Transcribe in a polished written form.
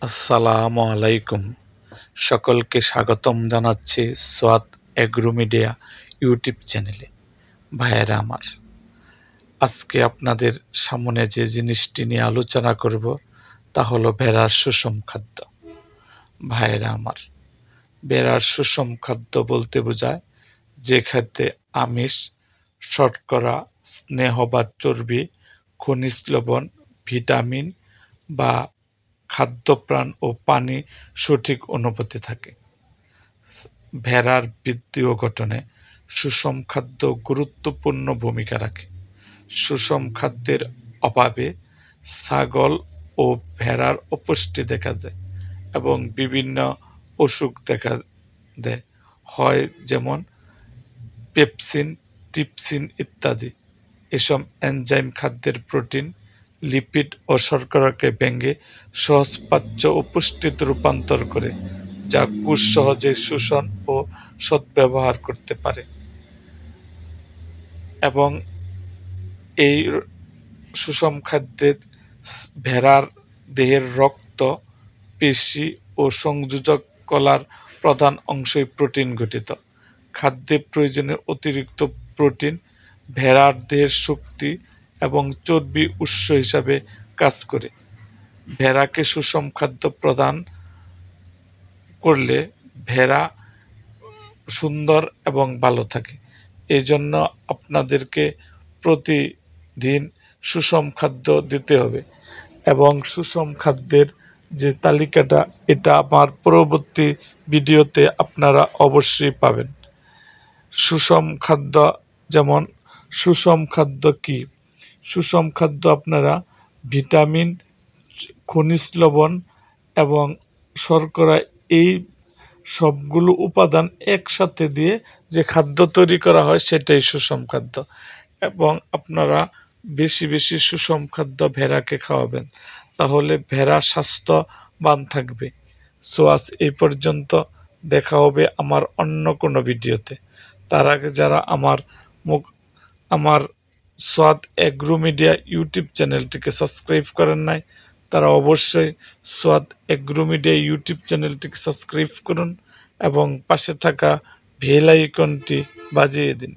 আসসালামু আলাইকুম। সকলকে স্বাগতম জানাচ্ছি সোয়াদ এগ্রো মিডিয়া ইউটিউব চ্যানেলে। ভাইয়েরা আমার, আজকে আপনাদের সামনে যে জিনিসটি নিয়ে আলোচনা করব তা হলো ভেড়ার সুষম খাদ্য। ভাইয়েরা আমার, ভেড়ার সুষম খাদ্য বলতে বোঝায় যে খাদ্যে আমিষ, শর্করা, স্নেহ বা চর্বি, খনিজ লবণ, ভিটামিন বা খাদ্যপ্রাণ ও পানি সঠিক অনুপাতে থাকে। ভেড়ার বৃদ্ধি ও গঠনে সুষম খাদ্য গুরুত্বপূর্ণ ভূমিকা রাখে। সুষম খাদ্যের অভাবে ছাগল ও ভেড়ার অপুষ্টি দেখা যায় এবং বিভিন্ন অসুখ দেখা দেয় হয়, যেমন পেপসিন, ট্রিপসিন ইত্যাদি। এসব এনজাইম খাদ্যের প্রোটিন, লিপিড ও শর্করাকে ভেঙে সহজপাচ্য ও পুষ্টিতে রূপান্তর করে, যা কোষ সহজে শোষণ ও সদ্ব্যবহার করতে পারে। এবং এই সুষম খাদ্যের ভেড়ার দেহের রক্ত, পেশি ও সংযোজক কলার প্রধান অংশই প্রোটিন গঠিত। খাদ্যে প্রয়োজনীয় অতিরিক্ত প্রোটিন ভেড়ার দেহের শক্তি এবং চর্বি উৎস হিসাবে কাজ করে। ভেড়াকে সুষম খাদ্য প্রদান করলে ভেড়া সুন্দর এবং ভালো থাকে। এই জন্য আপনাদেরকে প্রতিদিন সুষম খাদ্য দিতে হবে এবং সুষম খাদ্যের যে তালিকাটা, এটা আমার পরবর্তী ভিডিওতে আপনারা অবশ্যই পাবেন। সুষম খাদ্য যেমন, সুষম খাদ্য কি? সুষম খাদ্য আপনারা ভিটামিন, খনিজ লবণ এবং শর্করা, এই সবগুলো উপাদান একসাথে দিয়ে যে খাদ্য তৈরি করা হয় সেটাই সুষম খাদ্য। এবং আপনারা বেশি বেশি সুষম খাদ্য ভেড়াকে খাওয়াবেন, তাহলে ভেড়া স্বাস্থ্যবান থাকবে। সো আজ এই পর্যন্ত, দেখা হবে আমার অন্য কোনো ভিডিওতে। তার আগে যারা আমার সোয়াদ এগ্রো মিডিয়া ইউটিউব চ্যানেলটিকে সাবস্ক্রাইব করেন নাই, তারা অবশ্যই সোয়াদ এগ্রো মিডিয়া ইউটিউব চ্যানেলটিকে সাবস্ক্রাইব করুন এবং পাশে থাকা বেল আইকনটি বাজিয়ে দিন।